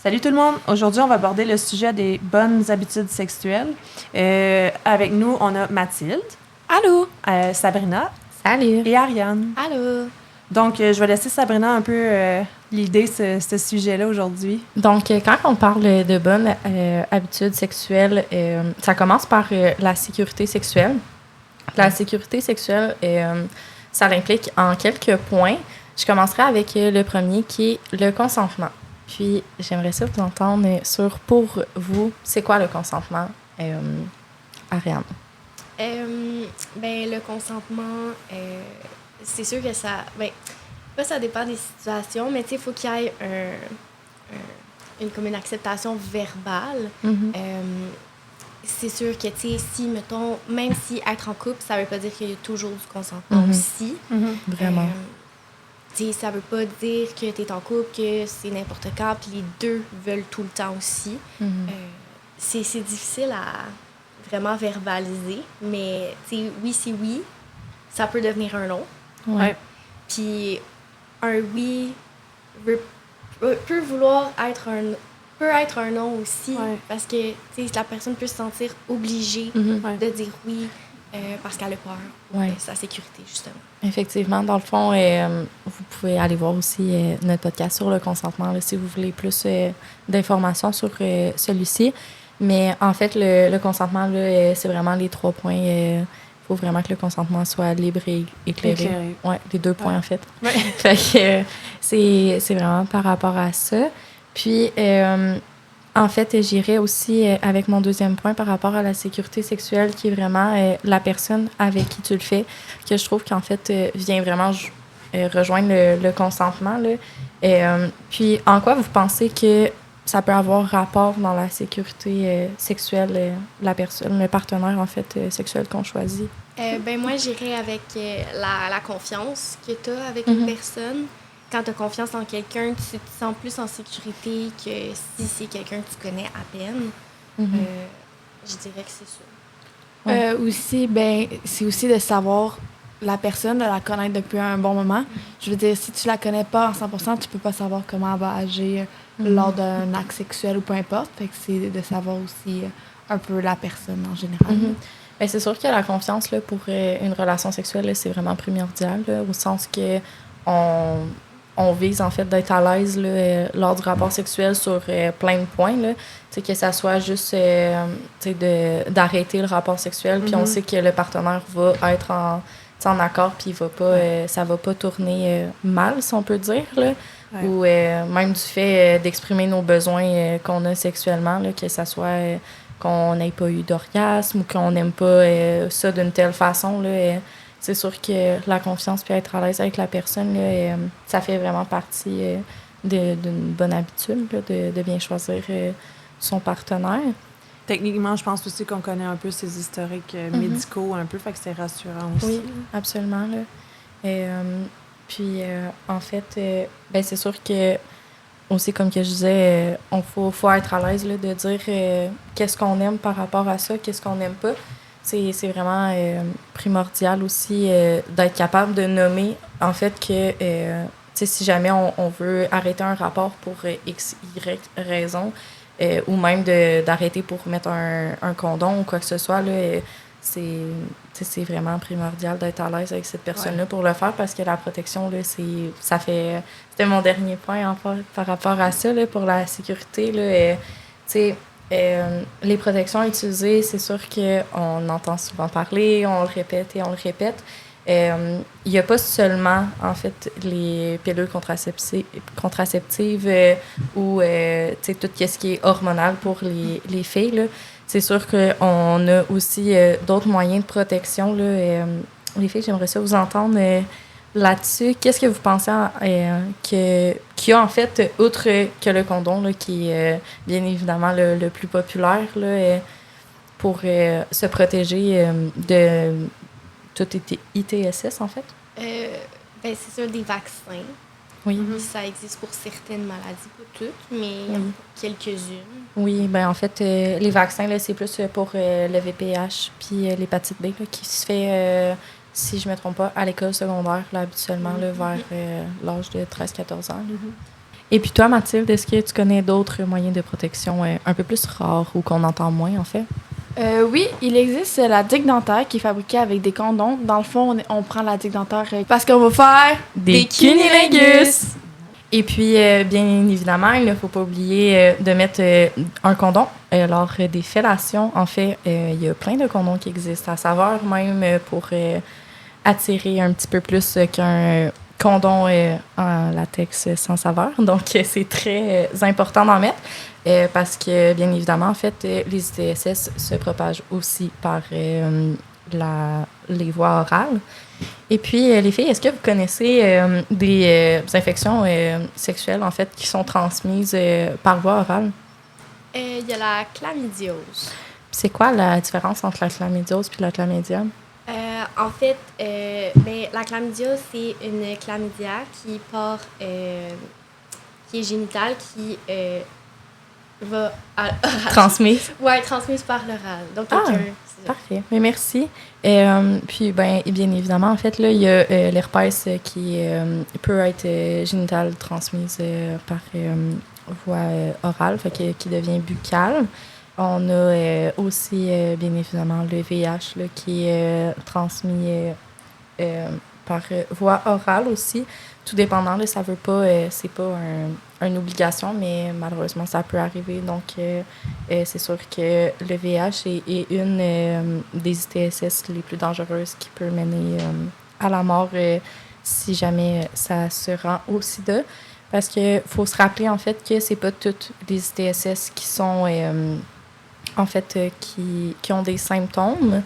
Salut tout le monde! Aujourd'hui, on va aborder le sujet des bonnes habitudes sexuelles. Avec nous, on a Mathilde. Allô! Sabrina. Salut! Et Ariane. Allô! Donc, je vais laisser Sabrina un peu l'idée ce sujet-là aujourd'hui. Donc, quand on parle de bonnes habitudes sexuelles, ça commence par la sécurité sexuelle. La sécurité sexuelle, ça l'implique en quelques points. Je commencerai avec le premier qui est le consentement. Puis, j'aimerais ça vous entendre sur, pour vous, c'est quoi le consentement, Ariane? Le consentement, c'est sûr que ça... ça dépend des situations, mais il faut qu'il y ait comme une acceptation verbale. Mm-hmm. C'est sûr que, si, mettons, même si être en couple, ça veut pas dire qu'il y a toujours du consentement aussi. Mm-hmm. Vraiment. Ça veut pas dire que tu es en couple, que c'est n'importe quand, puis les deux veulent tout le temps aussi. Mm-hmm. C'est difficile à vraiment verbaliser, mais oui, c'est oui. Ça peut devenir un non. Ouais. Puis un oui peut vouloir être un non aussi, parce que la personne peut se sentir obligée de dire oui parce qu'elle a peur de sa sécurité, justement. Effectivement. Dans le fond, vous pouvez aller voir aussi notre podcast sur le consentement là, si vous voulez plus d'informations sur celui-ci. Mais en fait, le consentement, là, c'est vraiment les 3 points. Il faut vraiment que le consentement soit libre et éclairé. Oui, les 2 points, en fait. Ouais. Fait que c'est vraiment par rapport à ça. Puis, en fait, j'irais aussi avec mon deuxième point par rapport à la sécurité sexuelle, qui est vraiment la personne avec qui tu le fais, que je trouve qu'en fait vient vraiment rejoindre le consentement. Là. Puis, en quoi vous pensez que ça peut avoir rapport dans la sécurité sexuelle, la personne, le partenaire, en fait, sexuel qu'on choisit? Moi, j'irais avec la confiance que tu as avec une personne. Quand tu as confiance en quelqu'un, tu te sens plus en sécurité que si c'est quelqu'un que tu connais à peine. Je dirais que c'est ça. Aussi, c'est aussi de savoir la personne, de la connaître depuis un bon moment. Je veux dire, si tu la connais pas en 100%, tu peux pas savoir comment elle va agir lors d'un acte sexuel ou peu importe. Fait que c'est de savoir aussi un peu la personne en général. Bien, c'est sûr que la confiance là, pour une relation sexuelle, là, c'est vraiment primordial, là, au sens que on vise en fait d'être à l'aise là, lors du rapport sexuel sur plein de points. Là. Que ça soit juste d'arrêter le rapport sexuel, puis on sait que le partenaire va être en accord, puis ça va pas tourner mal, si on peut dire. Là. Ouais. Ou même du fait d'exprimer nos besoins qu'on a sexuellement, là, que ça soit qu'on n'ait pas eu d'orgasme ou qu'on n'aime pas ça d'une telle façon. Là, c'est sûr que la confiance puis être à l'aise avec la personne, là, ça fait vraiment partie d'une bonne habitude là, de bien choisir son partenaire. Techniquement, je pense aussi qu'on connaît un peu ses historiques médicaux un peu, fait que c'est rassurant aussi. Oui, absolument. Là. Puis, en fait, c'est sûr que aussi, comme que je disais, faut être à l'aise là, de dire qu'est-ce qu'on aime par rapport à ça, qu'est-ce qu'on n'aime pas. C'est vraiment primordial aussi d'être capable de nommer, en fait, que si jamais on veut arrêter un rapport pour X, Y raison, ou même d'arrêter pour mettre un condom ou quoi que ce soit, là, c'est vraiment primordial d'être à l'aise avec cette personne-là pour le faire, parce que la protection, là, c'était mon dernier point en fait, par rapport à ça, là, pour la sécurité. Là, les protections utilisées, c'est sûr qu'on entend souvent parler, on le répète et on le répète. Il n'y a pas seulement, en fait, les pilules contraceptives ou tout ce qui est hormonal pour les filles. Là. C'est sûr qu'on a aussi d'autres moyens de protection. Là, les filles, j'aimerais ça vous entendre là-dessus. Qu'est-ce que vous pensez qu'il y a, en fait, outre que le condom, là, qui est bien évidemment le plus populaire là, pour se protéger de tout ITSS, en fait? C'est sûr, des vaccins. Oui. Ça existe pour certaines maladies, pas toutes, mais il y en a quelques-unes. Oui, en fait, les vaccins, là, c'est plus pour le VPH puis l'hépatite B là, qui se fait, si je ne me trompe pas, à l'école secondaire, là, habituellement, là, vers l'âge de 13-14 ans. Et puis toi, Mathilde, est-ce que tu connais d'autres moyens de protection un peu plus rares ou qu'on entend moins, en fait? Oui, il existe la digue dentaire qui est fabriquée avec des condoms. Dans le fond, on prend la digue dentaire parce qu'on va faire Des cunnilingus! Et puis, bien évidemment, il ne faut pas oublier de mettre un condom lors des fellations. En fait, il y a plein de condoms qui existent à saveur, même pour attirer un petit peu plus qu'un condom en latex sans saveur. Donc, c'est très important d'en mettre parce que, bien évidemment, en fait, les ITSS se propagent aussi par les voies orales. Et puis, les filles, est-ce que vous connaissez des infections sexuelles, en fait, qui sont transmises par voie orale? Il y a la chlamydiose. C'est quoi la différence entre la chlamydiose et la chlamydia? En fait, la chlamydiose, c'est une chlamydia qui part, qui est génitale, qui va Transmise? Oui, transmise par l'oral. Donc, Parfait. Mais merci. Puis, bien évidemment, en fait, là, il y a l'herpès qui peut être génital transmise par voie orale, fait qui devient buccale. On a aussi, bien évidemment, le VIH là, qui est transmis par voie orale aussi. Tout dépendant, là, ça veut pas, c'est pas une obligation, mais malheureusement, ça peut arriver. Donc, c'est sûr que le VIH est une des ITSS les plus dangereuses qui peut mener à la mort si jamais ça se rend au sida. Parce qu'il faut se rappeler, en fait, que c'est pas toutes les ITSS qui sont, en fait, qui ont des symptômes.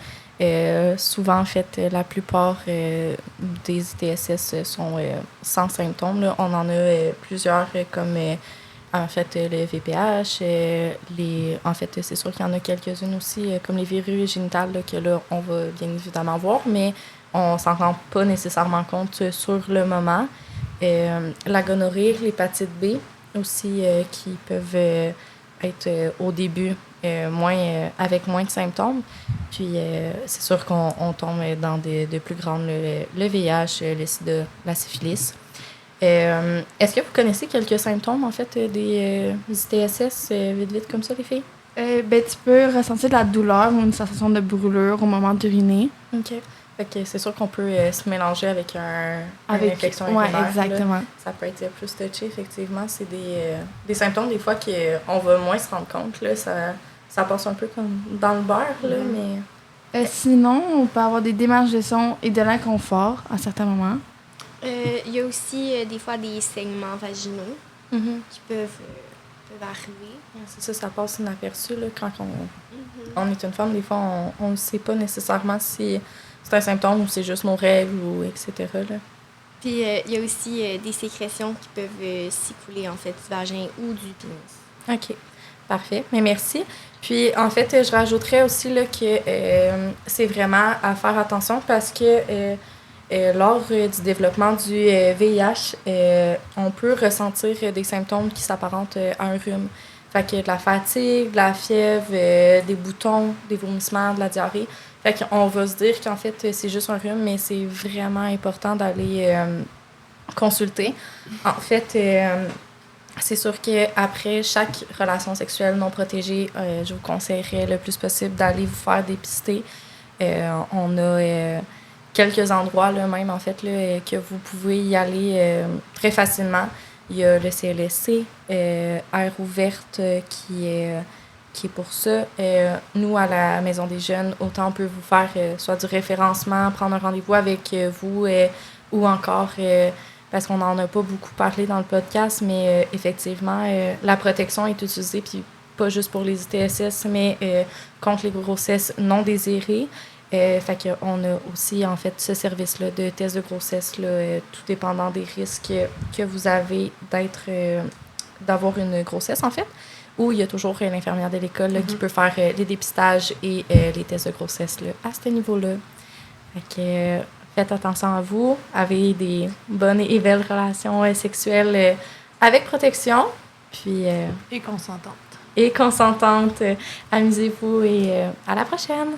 Souvent, en fait, la plupart des ITSS sont sans symptômes. Là. On en a plusieurs, comme en fait le VPH. En fait, c'est sûr qu'il y en a quelques-unes aussi, comme les virus génitales, là, que là, on va bien évidemment voir, mais on s'en rend pas nécessairement compte sur le moment. La gonorrhée, l'hépatite B aussi, qui peuvent être au début avec moins de symptômes. Puis, c'est sûr qu'on tombe dans de plus grandes, le VIH, le sida, la syphilis. Est-ce que vous connaissez quelques symptômes, en fait, des ITSS, vite, comme ça, les filles? Tu peux ressentir de la douleur ou une sensation de brûlure au moment d'uriner. OK. Fait que c'est sûr qu'on peut se mélanger avec une infection Oui, urinaire. exactement. Là. Ça peut être plus touché, effectivement. C'est des symptômes, des fois, qu'on va moins se rendre compte. Là. Ça passe un peu comme dans le beurre, là, mais... Sinon, on peut avoir des démangeaisons et de l'inconfort à certains moments. Il y a aussi des fois des saignements vaginaux qui peuvent arriver. C'est ça passe inaperçu. Là, quand on est une femme, des fois, on ne sait pas nécessairement si c'est un symptôme ou c'est juste nos règles, ou etc. Là. Puis, il y a aussi des sécrétions qui peuvent s'écouler, en fait, du vagin ou du pénis. OK. Parfait. Mais merci. Puis, en fait, je rajouterais aussi là, que c'est vraiment à faire attention parce que lors du développement du VIH, on peut ressentir des symptômes qui s'apparentent à un rhume. Fait que de la fatigue, de la fièvre, des boutons, des vomissements, de la diarrhée. Fait qu'on va se dire qu'en fait, c'est juste un rhume, mais c'est vraiment important d'aller consulter. En fait, c'est sûr qu'après chaque relation sexuelle non protégée, je vous conseillerais le plus possible d'aller vous faire dépister. On a quelques endroits, là, même, en fait, là, que vous pouvez y aller très facilement. Il y a le CLSC, Air ouverte, qui est pour ça. Nous, à la Maison des Jeunes, autant on peut vous faire soit du référencement, prendre un rendez-vous avec vous, ou encore... parce qu'on n'en a pas beaucoup parlé dans le podcast, mais effectivement, la protection est utilisée, puis pas juste pour les ITSS, mais contre les grossesses non désirées. Fait qu'on a aussi, en fait, ce service-là de test de grossesse, là, tout dépendant des risques que vous avez d'avoir une grossesse, en fait, où il y a toujours l'infirmière de l'école là, qui peut faire les dépistages et les tests de grossesse là, à ce niveau-là. Fait que... faites attention à vous, avez des bonnes et belles relations sexuelles avec protection. Puis, et consentantes. Et consentantes. Amusez-vous et à la prochaine!